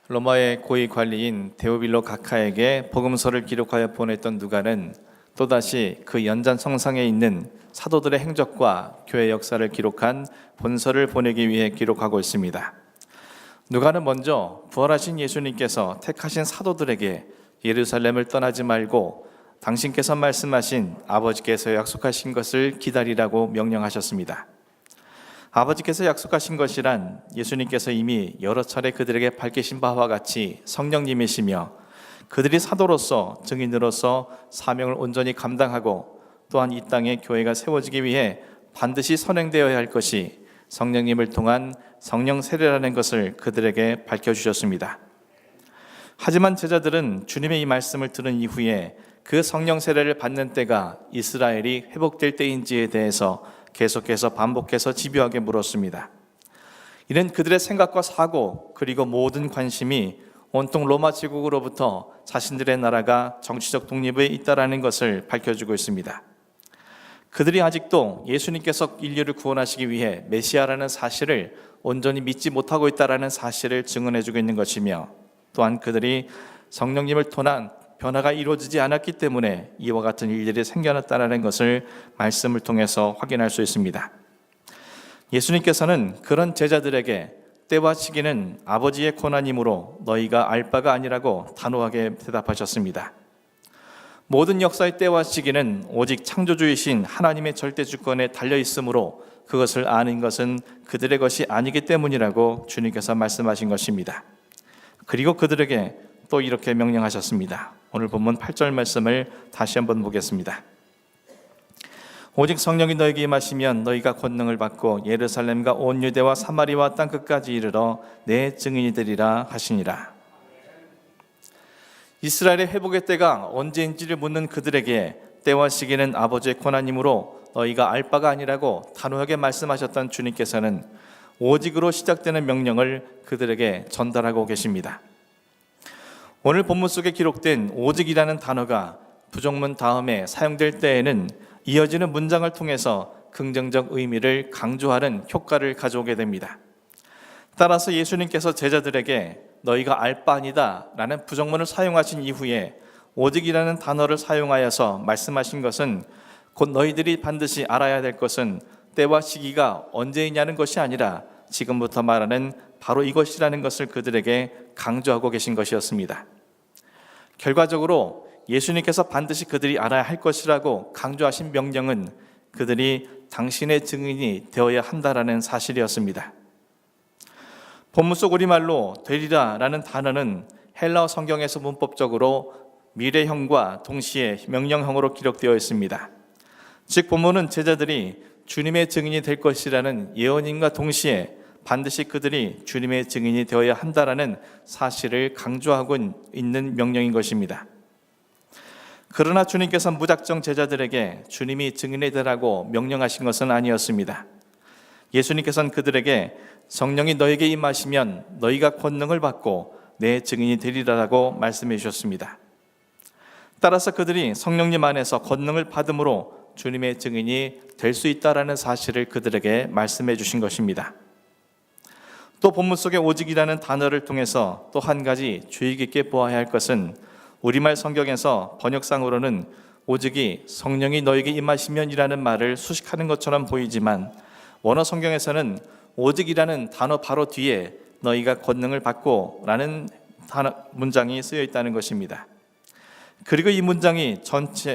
로마의 고위 관리인 데오빌로 가카에게 복음서를 기록하여 보냈던 누가는 또다시 그 연장성상에 있는 사도들의 행적과 교회 역사를 기록한 본서를 보내기 위해 기록하고 있습니다. 누가는 먼저 부활하신 예수님께서 택하신 사도들에게 예루살렘을 떠나지 말고 당신께서 말씀하신 아버지께서 약속하신 것을 기다리라고 명령하셨습니다. 아버지께서 약속하신 것이란 예수님께서 이미 여러 차례 그들에게 밝히신 바와 같이 성령님이시며 그들이 사도로서 증인으로서 사명을 온전히 감당하고 또한 이 땅에 교회가 세워지기 위해 반드시 선행되어야 할 것이 성령님을 통한 성령 세례라는 것을 그들에게 밝혀주셨습니다. 하지만 제자들은 주님의 이 말씀을 들은 이후에 그 성령 세례를 받는 때가 이스라엘이 회복될 때인지에 대해서 계속해서 반복해서 집요하게 물었습니다. 이는 그들의 생각과 사고 그리고 모든 관심이 온통 로마 제국으로부터 자신들의 나라가 정치적 독립에 있다라는 것을 밝혀주고 있습니다. 그들이 아직도 예수님께서 인류를 구원하시기 위해 메시아라는 사실을 온전히 믿지 못하고 있다라는 사실을 증언해주고 있는 것이며 또한 그들이 성령님을 통한 변화가 이루어지지 않았기 때문에 이와 같은 일들이 생겨났다는 것을 말씀을 통해서 확인할 수 있습니다. 예수님께서는 그런 제자들에게 때와 시기는 아버지의 권한이므로 너희가 알 바가 아니라고 단호하게 대답하셨습니다. 모든 역사의 때와 시기는 오직 창조주이신 하나님의 절대 주권에 달려 있으므로 그것을 아는 것은 그들의 것이 아니기 때문이라고 주님께서 말씀하신 것입니다. 그리고 그들에게 또 이렇게 명령하셨습니다. 오늘 본문 8절 말씀을 다시 한번 보겠습니다. 오직 성령이 너에게 임하시면 너희가 권능을 받고 예루살렘과 온 유대와 사마리아와 땅끝까지 이르러 내 증인이 되리라 하시니라. 이스라엘의 회복의 때가 언제인지를 묻는 그들에게 때와 시기는 아버지의 권한이므로 너희가 알 바가 아니라고 단호하게 말씀하셨던 주님께서는 오직으로 시작되는 명령을 그들에게 전달하고 계십니다. 오늘 본문 속에 기록된 오직이라는 단어가 부정문 다음에 사용될 때에는 이어지는 문장을 통해서 긍정적 의미를 강조하는 효과를 가져오게 됩니다. 따라서 예수님께서 제자들에게 너희가 알 바 아니다 라는 부정문을 사용하신 이후에 오직이라는 단어를 사용하여서 말씀하신 것은 곧 너희들이 반드시 알아야 될 것은 때와 시기가 언제이냐는 것이 아니라 지금부터 말하는 바로 이것이라는 것을 그들에게 강조하고 계신 것이었습니다. 결과적으로 예수님께서 반드시 그들이 알아야 할 것이라고 강조하신 명령은 그들이 당신의 증인이 되어야 한다라는 사실이었습니다. 본문 속 우리말로 되리라 라는 단어는 헬라어 성경에서 문법적으로 미래형과 동시에 명령형으로 기록되어 있습니다. 즉 본문은 제자들이 주님의 증인이 될 것이라는 예언임과 동시에 반드시 그들이 주님의 증인이 되어야 한다라는 사실을 강조하고 있는 명령인 것입니다. 그러나 주님께서 무작정 제자들에게 주님이 증인이 되라고 명령하신 것은 아니었습니다. 예수님께서는 그들에게 성령이 너에게 임하시면 너희가 권능을 받고 내 증인이 되리라고 말씀해 주셨습니다. 따라서 그들이 성령님 안에서 권능을 받음으로 주님의 증인이 될 수 있다라는 사실을 그들에게 말씀해 주신 것입니다. 또 본문 속에 오직이라는 단어를 통해서 또 한 가지 주의 깊게 보아야 할 것은 우리말 성경에서 번역상으로는 오직이 성령이 너에게 임하시면이라는 말을 수식하는 것처럼 보이지만 원어 성경에서는 오직이라는 단어 바로 뒤에 너희가 권능을 받고 라는 문장이 쓰여 있다는 것입니다. 그리고 이 문장이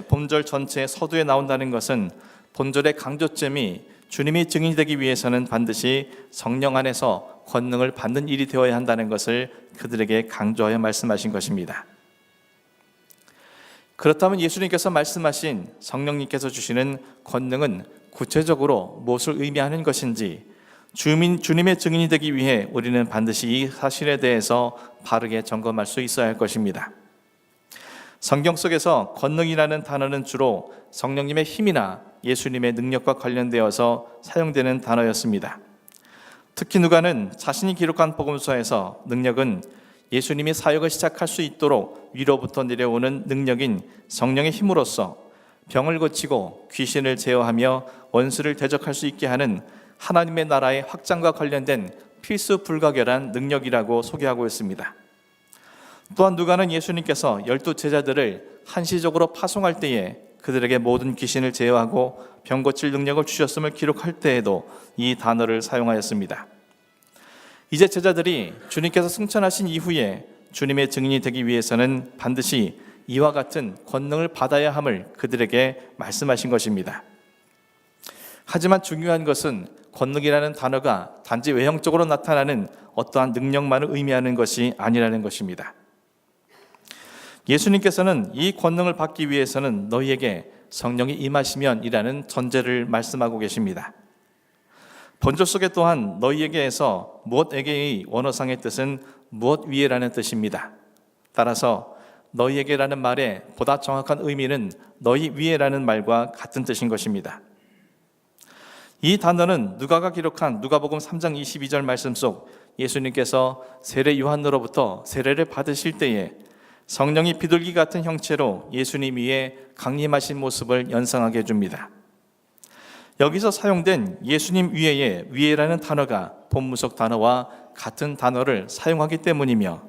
본절 전체의 서두에 나온다는 것은 본절의 강조점이 주님이 증인이 되기 위해서는 반드시 성령 안에서 권능을 받는 일이 되어야 한다는 것을 그들에게 강조하여 말씀하신 것입니다. 그렇다면 예수님께서 말씀하신 성령님께서 주시는 권능은 구체적으로 무엇을 의미하는 것인지 주님의 증인이 되기 위해 우리는 반드시 이 사실에 대해서 바르게 점검할 수 있어야 할 것입니다. 성경 속에서 권능이라는 단어는 주로 성령님의 힘이나 예수님의 능력과 관련되어서 사용되는 단어였습니다. 특히 누가는 자신이 기록한 복음서에서 능력은 예수님이 사역을 시작할 수 있도록 위로부터 내려오는 능력인 성령의 힘으로써 병을 고치고 귀신을 제어하며 원수를 대적할 수 있게 하는 하나님의 나라의 확장과 관련된 필수 불가결한 능력이라고 소개하고 있습니다. 또한 누가는 예수님께서 12 제자들을 한시적으로 파송할 때에 그들에게 모든 귀신을 제어하고 병 고칠 능력을 주셨음을 기록할 때에도 이 단어를 사용하였습니다. 이제 제자들이 주님께서 승천하신 이후에 주님의 증인이 되기 위해서는 반드시 이와 같은 권능을 받아야 함을 그들에게 말씀하신 것입니다. 하지만 중요한 것은 권능이라는 단어가 단지 외형적으로 나타나는 어떠한 능력만을 의미하는 것이 아니라는 것입니다. 예수님께서는 이 권능을 받기 위해서는 너희에게 성령이 임하시면이라는 전제를 말씀하고 계십니다. 본절 속에 또한 너희에게에서 무엇에게의 원어상의 뜻은 무엇 위에라는 뜻입니다. 따라서 너희에게라는 말의 보다 정확한 의미는 너희 위에라는 말과 같은 뜻인 것입니다. 이 단어는 누가가 기록한 누가복음 3장 22절 말씀 속 예수님께서 세례 요한으로부터 세례를 받으실 때에 성령이 비둘기 같은 형체로 예수님 위에 강림하신 모습을 연상하게 해줍니다. 여기서 사용된 예수님 위에의 위에라는 단어가 본문속 단어와 같은 단어를 사용하기 때문이며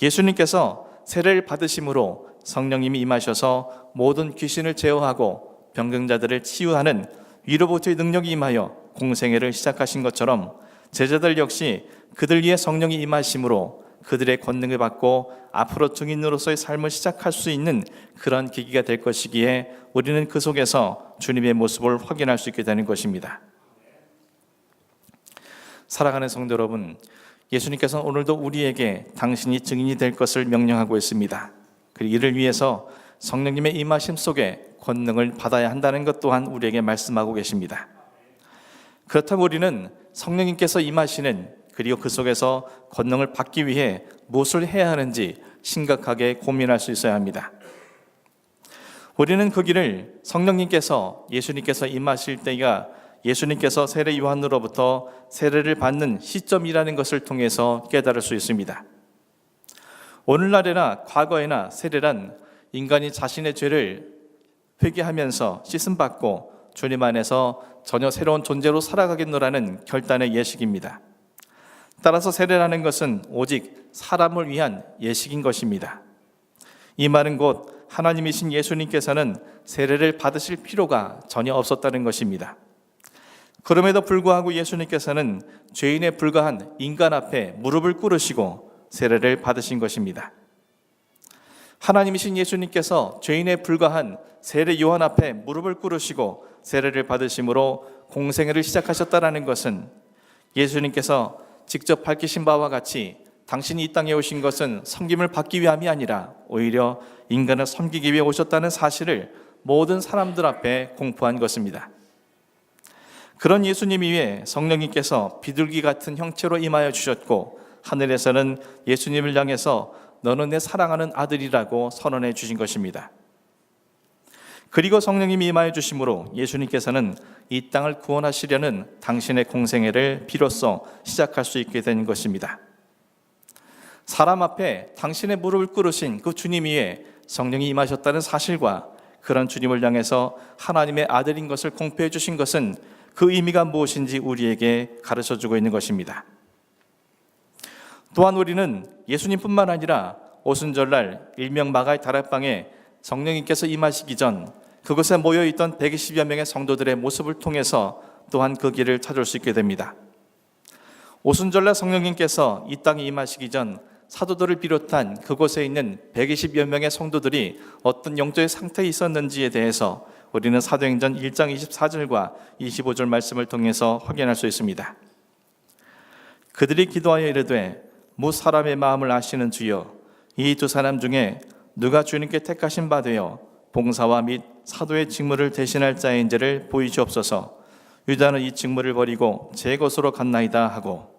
예수님께서 세례를 받으심으로 성령님이 임하셔서 모든 귀신을 제어하고 병경자들을 치유하는 위로부터의 능력이 임하여 공생애를 시작하신 것처럼 제자들 역시 그들 위에 성령이 임하심으로 그들의 권능을 받고 앞으로 증인으로서의 삶을 시작할 수 있는 그런 계기가 될 것이기에 우리는 그 속에서 주님의 모습을 확인할 수 있게 되는 것입니다. 사랑하는 성도 여러분, 예수님께서는 오늘도 우리에게 당신이 증인이 될 것을 명령하고 있습니다. 그리고 이를 위해서 성령님의 임하심 속에 권능을 받아야 한다는 것 또한 우리에게 말씀하고 계십니다. 그렇다면 우리는 성령님께서 임하시는 그리고 그 속에서 권능을 받기 위해 무엇을 해야 하는지 심각하게 고민할 수 있어야 합니다. 우리는 그 길을 성령님께서 예수님께서 임하실 때가 예수님께서 세례 요한으로부터 세례를 받는 시점이라는 것을 통해서 깨달을 수 있습니다. 오늘날에나 과거에나 세례란 인간이 자신의 죄를 회개하면서 씻음받고 주님 안에서 전혀 새로운 존재로 살아가겠노라는 결단의 예식입니다. 따라서 세례라는 것은 오직 사람을 위한 예식인 것입니다. 이 말은 곧 하나님이신 예수님께서는 세례를 받으실 필요가 전혀 없었다는 것입니다. 그럼에도 불구하고 예수님께서는 죄인에 불과한 인간 앞에 무릎을 꿇으시고 세례를 받으신 것입니다. 하나님이신 예수님께서 죄인에 불과한 세례 요한 앞에 무릎을 꿇으시고 세례를 받으심으로 공생애를 시작하셨다는 것은 예수님께서 직접 밝히신 바와 같이 당신이 이 땅에 오신 것은 섬김을 받기 위함이 아니라 오히려 인간을 섬기기 위해 오셨다는 사실을 모든 사람들 앞에 공포한 것입니다. 그런 예수님 위에 성령님께서 비둘기 같은 형체로 임하여 주셨고 하늘에서는 예수님을 향해서 너는 내 사랑하는 아들이라고 선언해 주신 것입니다. 그리고 성령님이 임하여 주심으로 예수님께서는 이 땅을 구원하시려는 당신의 공생애를 비로소 시작할 수 있게 된 것입니다. 사람 앞에 당신의 무릎을 꿇으신 그 주님 위에 성령이 임하셨다는 사실과 그런 주님을 향해서 하나님의 아들인 것을 공표해 주신 것은 그 의미가 무엇인지 우리에게 가르쳐주고 있는 것입니다. 또한 우리는 예수님뿐만 아니라 오순절날 일명 마가의 다락방에 성령님께서 임하시기 전 그곳에 모여있던 120여 명의 성도들의 모습을 통해서 또한 그 길을 찾을 수 있게 됩니다. 오순절날 성령님께서 이 땅에 임하시기 전 사도들을 비롯한 그곳에 있는 120여 명의 성도들이 어떤 영적인 상태에 있었는지에 대해서 우리는 사도행전 1장 24절과 25절 말씀을 통해서 확인할 수 있습니다. 그들이 기도하여 이르되 무 사람의 마음을 아시는 주여, 이 두 사람 중에 누가 주님께 택하신 바 되어 봉사와 및 사도의 직무를 대신할 자인지를 보이시옵소서. 유다는 이 직무를 버리고 제 것으로 갔나이다 하고,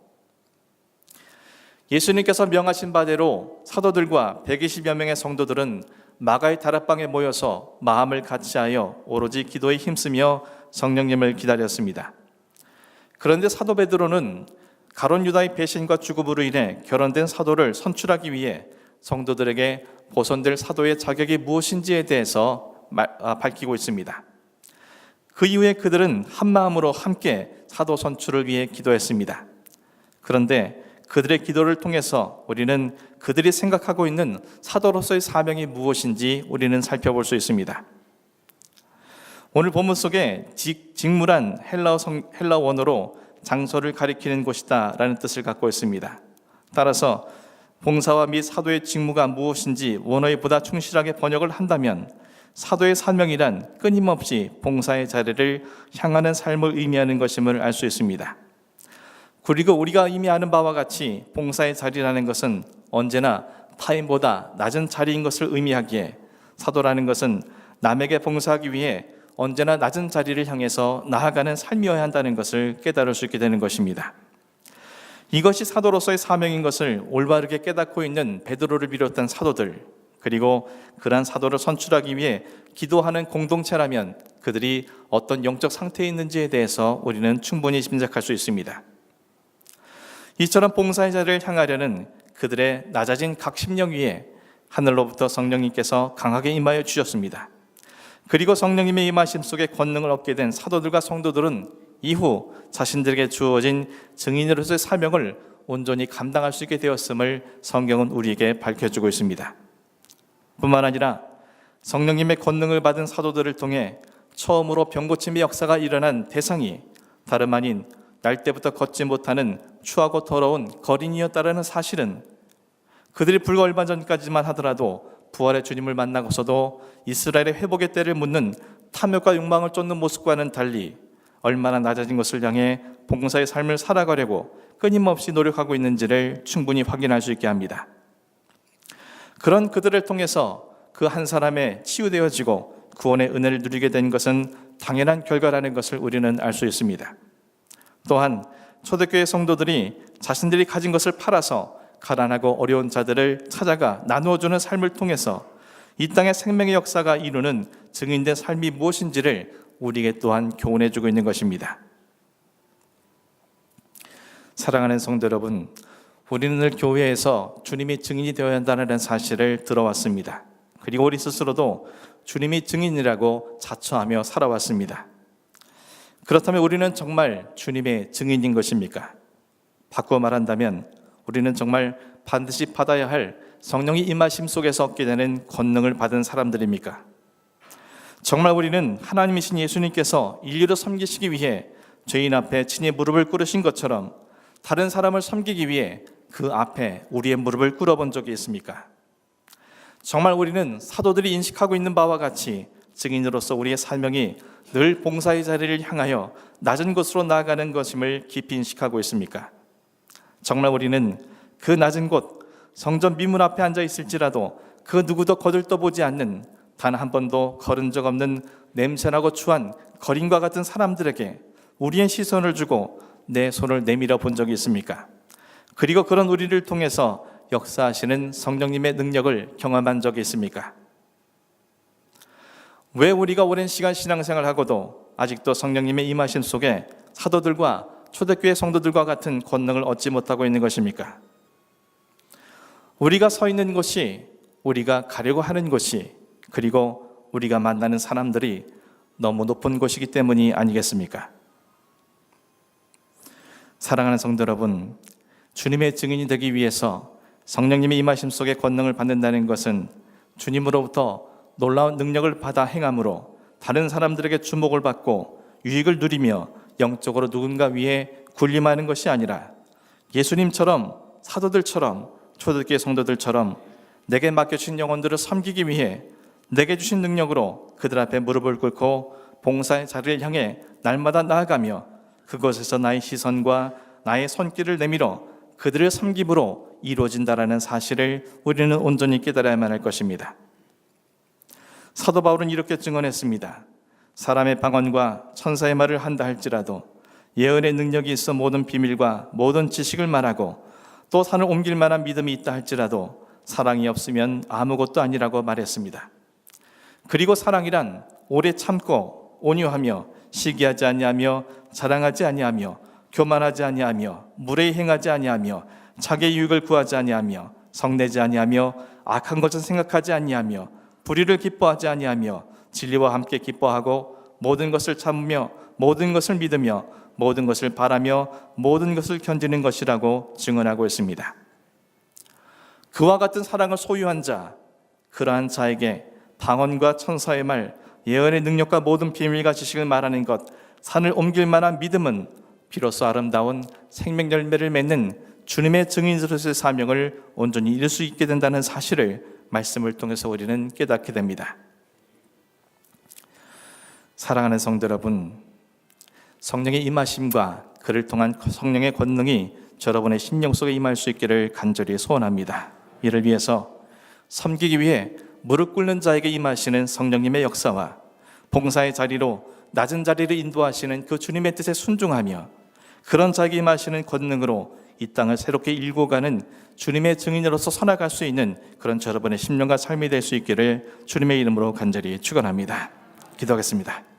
예수님께서 명하신 바대로 사도들과 120여 명의 성도들은 마가의 다락방에 모여서 마음을 같이하여 오로지 기도에 힘쓰며 성령님을 기다렸습니다. 그런데 사도 베드로는 가룟 유다의 배신과 주급으로 인해 결혼된 사도를 선출하기 위해 성도들에게 보선될 사도의 자격이 무엇인지에 대해서 밝히고 있습니다. 그 이후에 그들은 한 마음으로 함께 사도 선출을 위해 기도했습니다. 그런데 그들의 기도를 통해서 우리는 그들이 생각하고 있는 사도로서의 사명이 무엇인지 우리는 살펴볼 수 있습니다. 오늘 본문 속에 직무란 헬라어 원어로 장소를 가리키는 곳이다 라는 뜻을 갖고 있습니다. 따라서 봉사와 및 사도의 직무가 무엇인지 원어에 보다 충실하게 번역을 한다면 사도의 사명이란 끊임없이 봉사의 자리를 향하는 삶을 의미하는 것임을 알 수 있습니다. 그리고 우리가 이미 아는 바와 같이 봉사의 자리라는 것은 언제나 타인보다 낮은 자리인 것을 의미하기에 사도라는 것은 남에게 봉사하기 위해 언제나 낮은 자리를 향해서 나아가는 삶이어야 한다는 것을 깨달을 수 있게 되는 것입니다. 이것이 사도로서의 사명인 것을 올바르게 깨닫고 있는 베드로를 비롯한 사도들, 그리고 그러한 사도를 선출하기 위해 기도하는 공동체라면 그들이 어떤 영적 상태에 있는지에 대해서 우리는 충분히 짐작할 수 있습니다. 이처럼 봉사의 자리를 향하려는 그들의 낮아진 각심령 위에 하늘로부터 성령님께서 강하게 임하여 주셨습니다. 그리고 성령님의 임하심 속에 권능을 얻게 된 사도들과 성도들은 이후 자신들에게 주어진 증인으로서의 사명을 온전히 감당할 수 있게 되었음을 성경은 우리에게 밝혀주고 있습니다. 뿐만 아니라 성령님의 권능을 받은 사도들을 통해 처음으로 병고침의 역사가 일어난 대상이 다름 아닌 날 때부터 걷지 못하는 추하고 더러운 거린이었다라는 사실은 그들이 불과 얼마 전까지만 하더라도 부활의 주님을 만나고서도 이스라엘의 회복의 때를 묻는 탐욕과 욕망을 쫓는 모습과는 달리 얼마나 낮아진 것을 향해 봉사의 삶을 살아가려고 끊임없이 노력하고 있는지를 충분히 확인할 수 있게 합니다. 그런 그들을 통해서 그 한 사람의 치유되어지고 구원의 은혜를 누리게 된 것은 당연한 결과라는 것을 우리는 알 수 있습니다. 또한 초대교회 성도들이 자신들이 가진 것을 팔아서 가난하고 어려운 자들을 찾아가 나누어주는 삶을 통해서 이 땅의 생명의 역사가 이루는 증인된 삶이 무엇인지를 우리에게 또한 교훈해주고 있는 것입니다. 사랑하는 성도 여러분, 우리는 늘 교회에서 주님이 증인이 되어야 한다는 사실을 들어왔습니다. 그리고 우리 스스로도 주님이 증인이라고 자처하며 살아왔습니다. 그렇다면 우리는 정말 주님의 증인인 것입니까? 바꾸어 말한다면 우리는 정말 반드시 받아야 할 성령의 임하심 속에서 얻게 되는 권능을 받은 사람들입니까? 정말 우리는 하나님이신 예수님께서 인류를 섬기시기 위해 죄인 앞에 친히 무릎을 꿇으신 것처럼 다른 사람을 섬기기 위해 그 앞에 우리의 무릎을 꿇어본 적이 있습니까? 정말 우리는 사도들이 인식하고 있는 바와 같이 증인으로서 우리의 사명이 늘 봉사의 자리를 향하여 낮은 곳으로 나아가는 것임을 깊이 인식하고 있습니까? 정말 우리는 그 낮은 곳, 성전 미문 앞에 앉아 있을지라도 그 누구도 거들떠보지 않는 단 한 번도 걸은 적 없는 냄새나고 추한 거린과 같은 사람들에게 우리의 시선을 주고 내 손을 내밀어 본 적이 있습니까? 그리고 그런 우리를 통해서 역사하시는 성령님의 능력을 경험한 적이 있습니까? 왜 우리가 오랜 시간 신앙생활하고도 아직도 성령님의 임하심 속에 사도들과 초대교회 성도들과 같은 권능을 얻지 못하고 있는 것입니까? 우리가 서 있는 곳이, 우리가 가려고 하는 곳이, 그리고 우리가 만나는 사람들이 너무 높은 곳이기 때문이 아니겠습니까? 사랑하는 성도 여러분, 주님의 증인이 되기 위해서 성령님의 임하심 속에 권능을 받는다는 것은 주님으로부터 놀라운 능력을 받아 행함으로 다른 사람들에게 주목을 받고 유익을 누리며 영적으로 누군가 위에 군림하는 것이 아니라 예수님처럼, 사도들처럼, 초대교회 성도들처럼 내게 맡겨주신 영혼들을 섬기기 위해 내게 주신 능력으로 그들 앞에 무릎을 꿇고 봉사의 자리를 향해 날마다 나아가며 그곳에서 나의 시선과 나의 손길을 내밀어 그들을 섬김으로 이루어진다라는 사실을 우리는 온전히 깨달아야만 할 것입니다. 사도 바울은 이렇게 증언했습니다. 사람의 방언과 천사의 말을 한다 할지라도 예언의 능력이 있어 모든 비밀과 모든 지식을 말하고 또 산을 옮길 만한 믿음이 있다 할지라도 사랑이 없으면 아무것도 아니라고 말했습니다. 그리고 사랑이란 오래 참고 온유하며 시기하지 아니하며 자랑하지 아니하며 교만하지 아니하며 무례히 행하지 아니하며 자기의 유익을 구하지 아니하며 성내지 아니하며 악한 것을 생각하지 아니하며 불의를 기뻐하지 아니하며 진리와 함께 기뻐하고 모든 것을 참으며 모든 것을 믿으며 모든 것을 바라며 모든 것을 견디는 것이라고 증언하고 있습니다. 그와 같은 사랑을 소유한 자, 그러한 자에게 방언과 천사의 말, 예언의 능력과 모든 비밀과 지식을 말하는 것, 산을 옮길 만한 믿음은 비로소 아름다운 생명 열매를 맺는 주님의 증인으로서의 사명을 온전히 이룰 수 있게 된다는 사실을 말씀을 통해서 우리는 깨닫게 됩니다. 사랑하는 성도 여러분, 성령의 임하심과 그를 통한 성령의 권능이 여러분의 심령 속에 임할 수 있기를 간절히 소원합니다. 이를 위해서 섬기기 위해 무릎 꿇는 자에게 임하시는 성령님의 역사와 봉사의 자리로 낮은 자리를 인도하시는 그 주님의 뜻에 순종하며 그런 자에게 임하시는 권능으로 이 땅을 새롭게 일궈가는 주님의 증인으로서 살아갈 수 있는 그런 여러분의 심령과 삶이 될 수 있기를 주님의 이름으로 간절히 축원합니다. 기도하겠습니다.